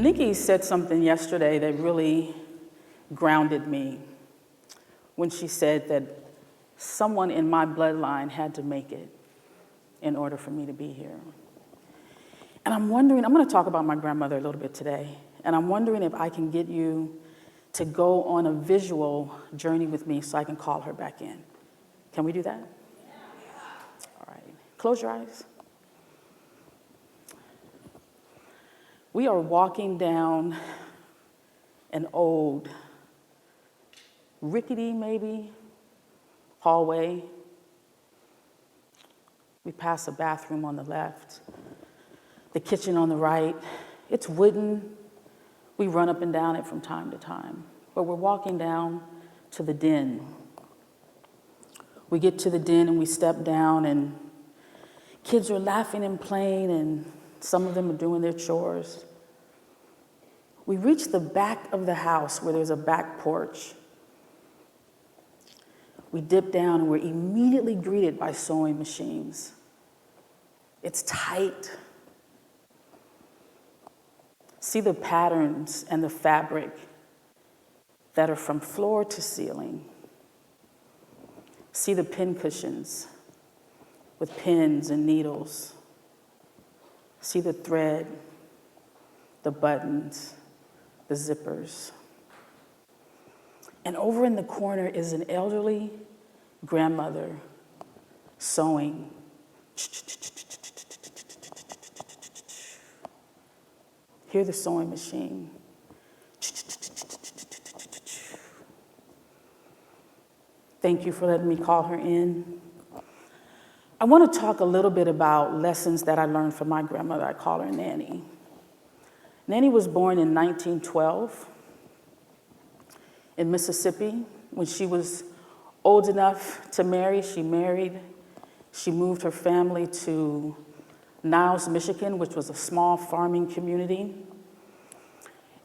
Nikki said something yesterday that really grounded me when she said that someone in my bloodline had to make it in order for me to be here. And I'm wondering, I'm going to talk about my grandmother a little bit today, and I'm wondering if I can get you to go on a visual journey with me so I can call her back in. Can we do that? All right. Close your eyes. We are walking down an old, rickety maybe, hallway. We pass a bathroom on the left, the kitchen on the right. It's wooden. We run up and down it from time to time. But we're walking down to the den. We get to the den and we step down, and kids are laughing and playing, and some of them are doing their chores. We reach the back of the house where there's a back porch. We dip down and we're immediately greeted by sewing machines. It's tight. See the patterns and the fabric that are from floor to ceiling. See the pin cushions with pins and needles. See the thread, the buttons, the zippers. And over in the corner is an elderly grandmother sewing. Hear the sewing machine. Thank you for letting me call her in. I want to talk a little bit about lessons that I learned from my grandmother. I call her Nanny. Nanny was born in 1912 in Mississippi. When she was old enough to marry, she married. She moved her family to Niles, Michigan, which was a small farming community.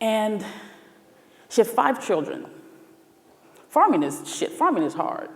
And she had 5 children. Farming is hard.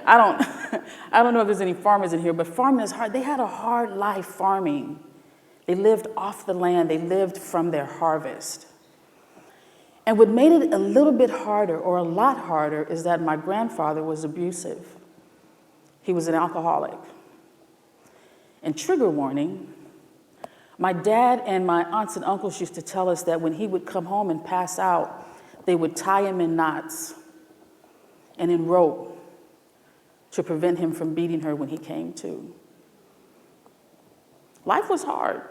I don't know if there's any farmers in here, but farming is hard. They had a hard life farming. They lived off the land. They lived from their harvest. And what made it a little bit harder, or a lot harder, is that my grandfather was abusive. He was an alcoholic. And trigger warning, my dad and my aunts and uncles used to tell us that when he would come home and pass out, they would tie him in knots and in rope to prevent him from beating her when he came to. Life was hard,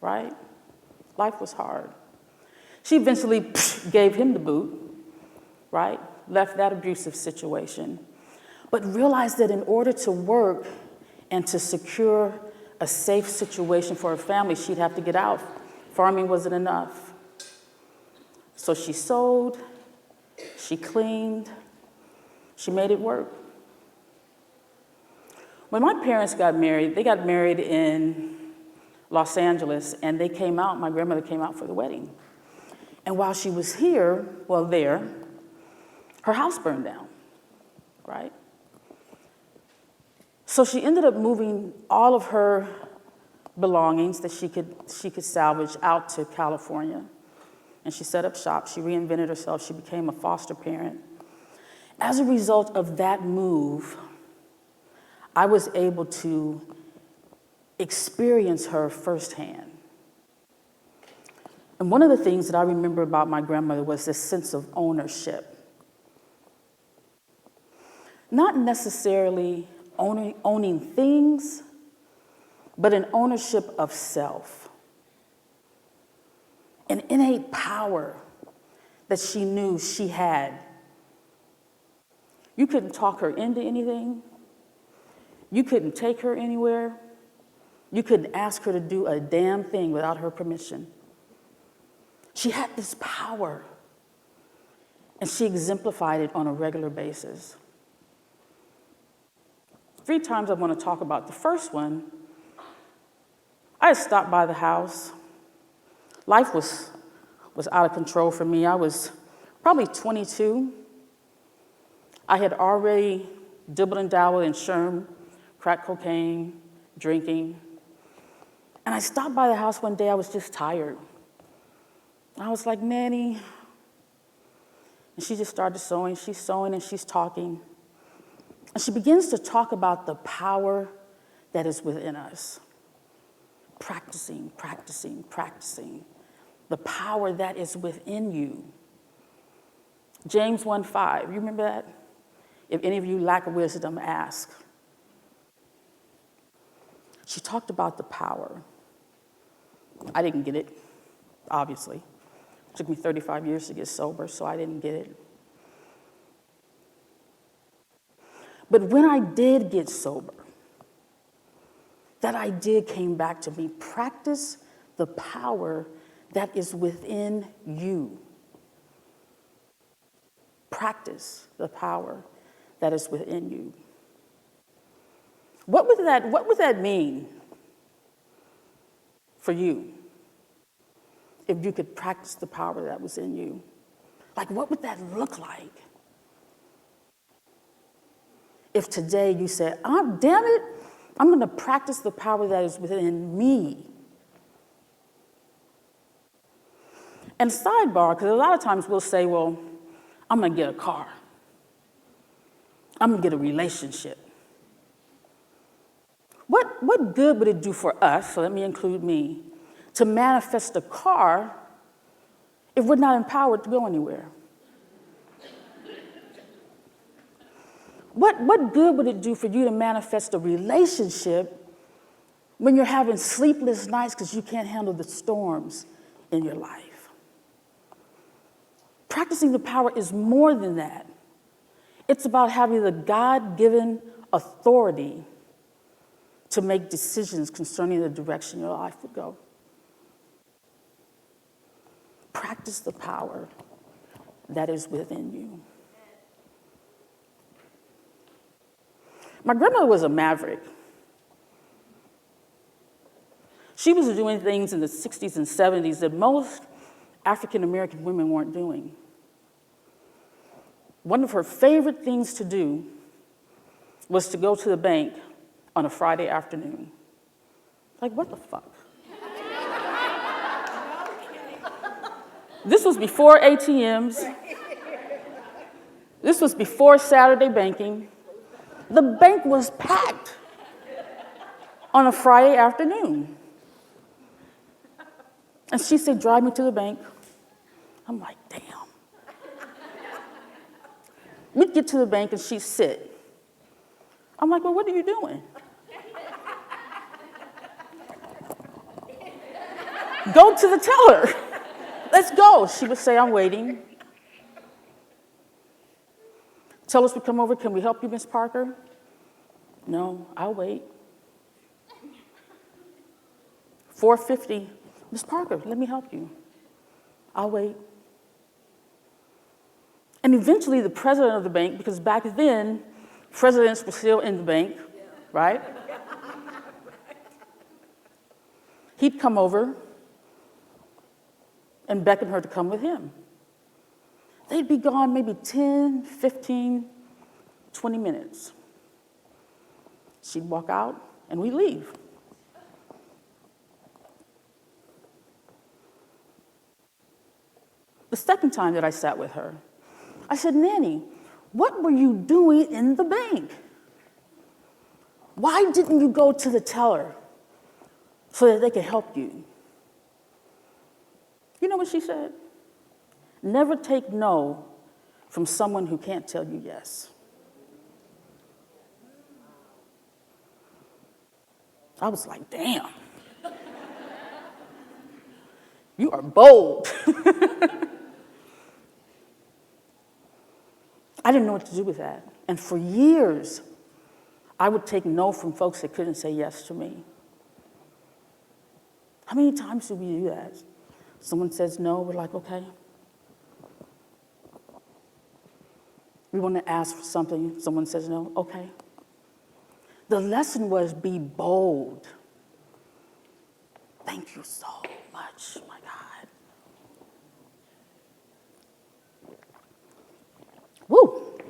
right? Life was hard. She eventually gave him the boot, right? Left that abusive situation, but realized that in order to work and to secure a safe situation for her family, she'd have to get out. Farming wasn't enough. So she sewed, she cleaned, she made it work. When my parents got married, they got married in Los Angeles, and they came out, my grandmother came out for the wedding. And while she was here, there, her house burned down, right? So she ended up moving all of her belongings that she could salvage out to California. And she set up shop, she reinvented herself, she became a foster parent. As a result of that move, I was able to experience her firsthand. And one of the things that I remember about my grandmother was this sense of ownership. Not necessarily owning things, but an ownership of self. An innate power that she knew she had. You couldn't talk her into anything. You couldn't take her anywhere. You couldn't ask her to do a damn thing without her permission. She had this power, and she exemplified it on a regular basis. 3 times I want to talk about. The first one, I had stopped by the house. Life was out of control for me. I was probably 22. I had already dibbled and dabbled in sherm, crack cocaine, drinking. And I stopped by the house one day. I was just tired. I was like, Nanny. And she just started sewing. She's sewing and she's talking. And she begins to talk about the power that is within us. Practicing, practicing, practicing. The power that is within you. James 1:5, you remember that? If any of you lack wisdom, ask. She talked about the power. I didn't get it, obviously. It took me 35 years to get sober, so I didn't get it. But when I did get sober, that idea came back to me. Practice the power that is within you. Practice the power that is within you. What would that mean for you if you could practice the power that was in you? Like, what would that look like? If today you said, oh, damn it, I'm going to practice the power that is within me. And sidebar, because a lot of times we'll say, well, I'm going to get a car. I'm going to get a relationship. What good would it do for us, so let me include me, to manifest a car if we're not empowered to go anywhere? What good would it do for you to manifest a relationship when you're having sleepless nights because you can't handle the storms in your life? Practicing the power is more than that. It's about having the God-given authority to make decisions concerning the direction your life would go. Practice the power that is within you. My grandmother was a maverick. She was doing things in the 60s and 70s that most African American women weren't doing. One of her favorite things to do was to go to the bank on a Friday afternoon. Like, what the fuck? This was before ATMs. This was before Saturday banking. The bank was packed on a Friday afternoon. And she said, drive me to the bank. I'm like, damn. We'd get to the bank and she'd sit. I'm like, well, what are you doing? Go to the teller. Let's go. She would say, I'm waiting. Tellers would come over, can we help you, Miss Parker? No, I'll wait. 4:50, Miss Parker, let me help you. I'll wait. And eventually the president of the bank, because back then, presidents were still in the bank, right? He'd come over and beckon her to come with him. They'd be gone maybe 10, 15, 20 minutes. She'd walk out and we'd leave. The second time that I sat with her, I said, Nanny, what were you doing in the bank? Why didn't you go to the teller so that they could help you? You know what she said? Never take no from someone who can't tell you yes. I was like, damn. You are bold. I didn't know what to do with that. And for years, I would take no from folks that couldn't say yes to me. How many times do we do that? Someone says no, we're like, okay. We want to ask for something, someone says no, okay. The lesson was be bold. Thank you so much, my God. Woo!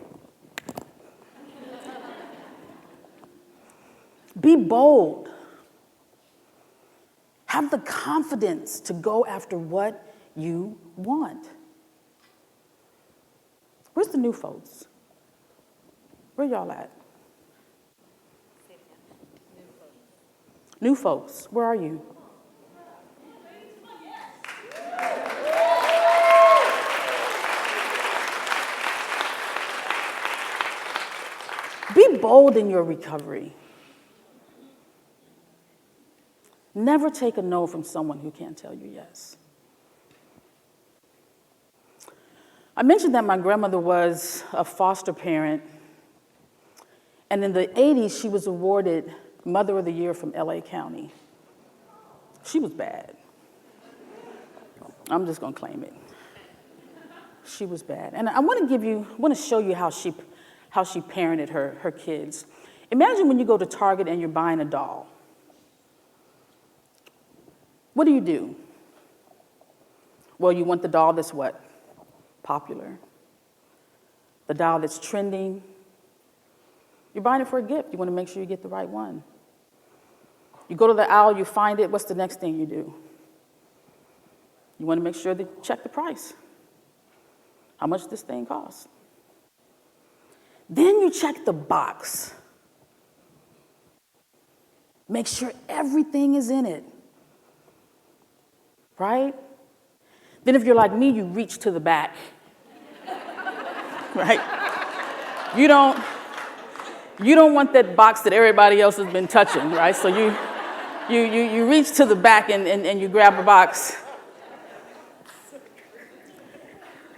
Be bold. Have the confidence to go after what you want. Where's the new folks? Where y'all at? New folks, where are you? Be bold in your recovery. Never take a no from someone who can't tell you yes. I mentioned that my grandmother was a foster parent, and in the 80s, she was awarded Mother of the Year from LA County. She was bad. I'm just gonna claim it. She was bad. And I want to show you how she parented her kids. Imagine when you go to Target and you're buying a doll. What do? Well, you want the doll that's what? Popular. The doll that's trending. You're buying it for a gift. You want to make sure you get the right one. You go to the aisle, you find it. What's the next thing you do? You want to make sure that check the price. How much this thing costs. Then you check the box. Make sure everything is in it. Right? Then if you're like me, you reach to the back. Right? You don't want that box that everybody else has been touching, right? So you reach to the back and you grab a box.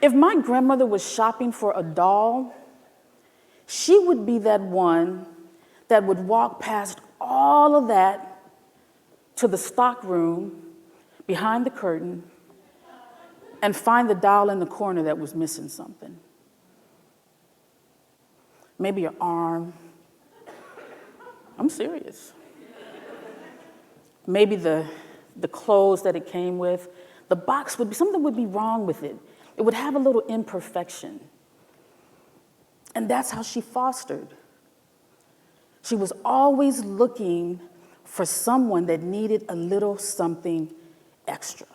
If my grandmother was shopping for a doll, she would be that one that would walk past all of that to the stock room behind the curtain and find the doll in the corner that was missing something. Maybe your arm. I'm serious. Maybe the clothes that it came with. The box something would be wrong with it. It would have a little imperfection. And that's how she fostered. She was always looking for someone that needed a little something extra.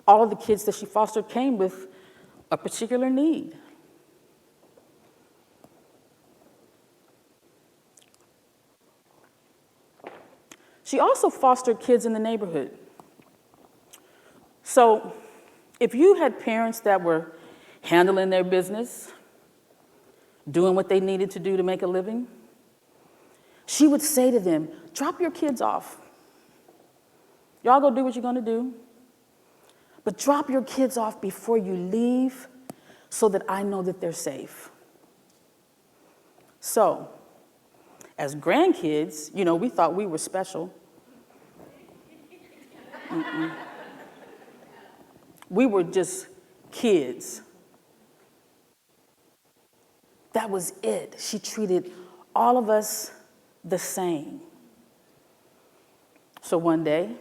All of the kids that she fostered came with a particular need. She also fostered kids in the neighborhood. So if you had parents that were handling their business, doing what they needed to do to make a living, she would say to them, drop your kids off. Y'all go do what you're going to do. But drop your kids off before you leave so that I know that they're safe. So, as grandkids, we thought we were special. We were just kids. That was it. She treated all of us the same. So one day,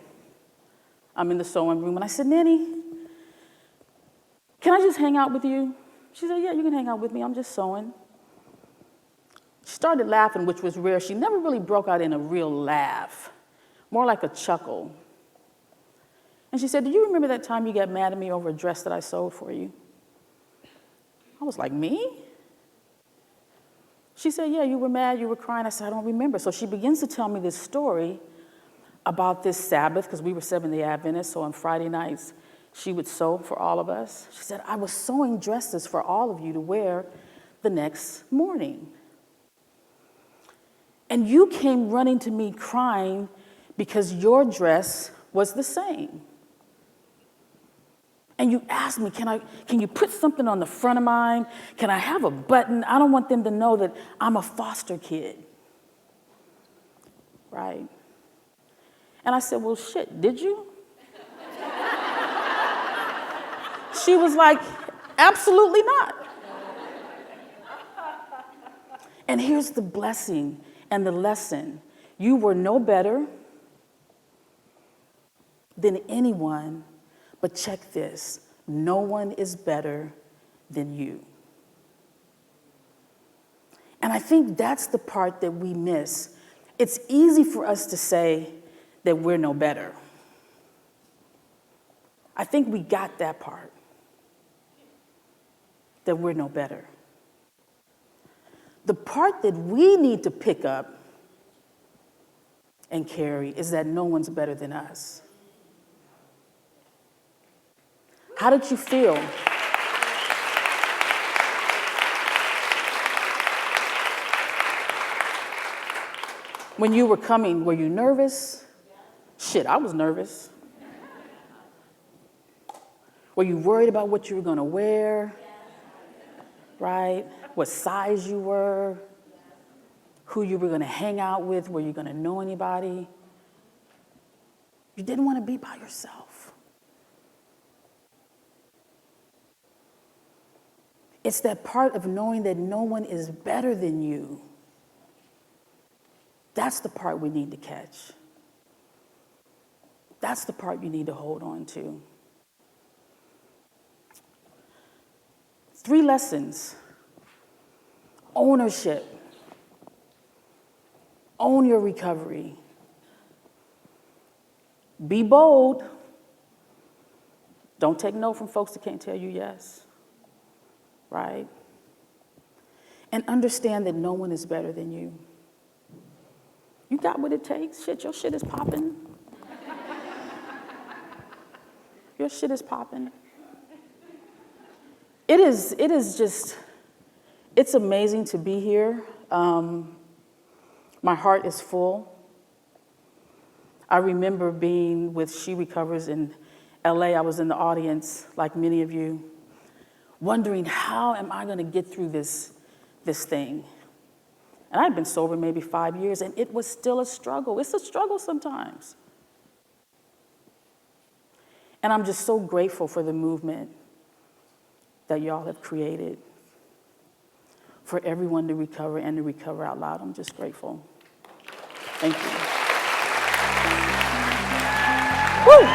I'm in the sewing room and I said, Nanny, can I just hang out with you? She said, yeah, you can hang out with me. I'm just sewing. She started laughing, which was rare. She never really broke out in a real laugh, more like a chuckle. And she said, do you remember that time you got mad at me over a dress that I sewed for you? I was like, me? She said, yeah, you were mad, you were crying. I said, I don't remember. So she begins to tell me this story about this Sabbath, because we were Seventh-day Adventists, so on Friday nights, she would sew for all of us. She said, I was sewing dresses for all of you to wear the next morning. And you came running to me crying because your dress was the same. And you asked me, can you put something on the front of mine? Can I have a button? I don't want them to know that I'm a foster kid. Right? And I said, well, shit, did you? She was like, absolutely not. And here's the blessing and the lesson. You were no better than anyone, but check this, no one is better than you. And I think that's the part that we miss. It's easy for us to say that we're no better. I think we got that part, that we're no better. The part that we need to pick up and carry is that no one's better than us. How did you feel? When you were coming, were you nervous? Shit, I was nervous. Were you worried about what you were going to wear? Right? What size you were? Who you were going to hang out with? Were you going to know anybody? You didn't want to be by yourself. It's that part of knowing that no one is better than you. That's the part we need to catch. That's the part you need to hold on to. 3 lessons. Ownership. Own your recovery. Be bold. Don't take no from folks that can't tell you yes. Right? And understand that no one is better than you. You got what it takes. Shit, your shit is popping. Your shit is popping. It is just, it's amazing to be here. My heart is full. I remember being with She Recovers in LA. I was in the audience, like many of you, wondering, how am I going to get through this thing? And I'd been sober maybe 5 years, and it was still a struggle. It's a struggle sometimes. And I'm just so grateful for the movement that y'all have created for everyone to recover and to recover out loud. I'm just grateful. Thank you. Woo!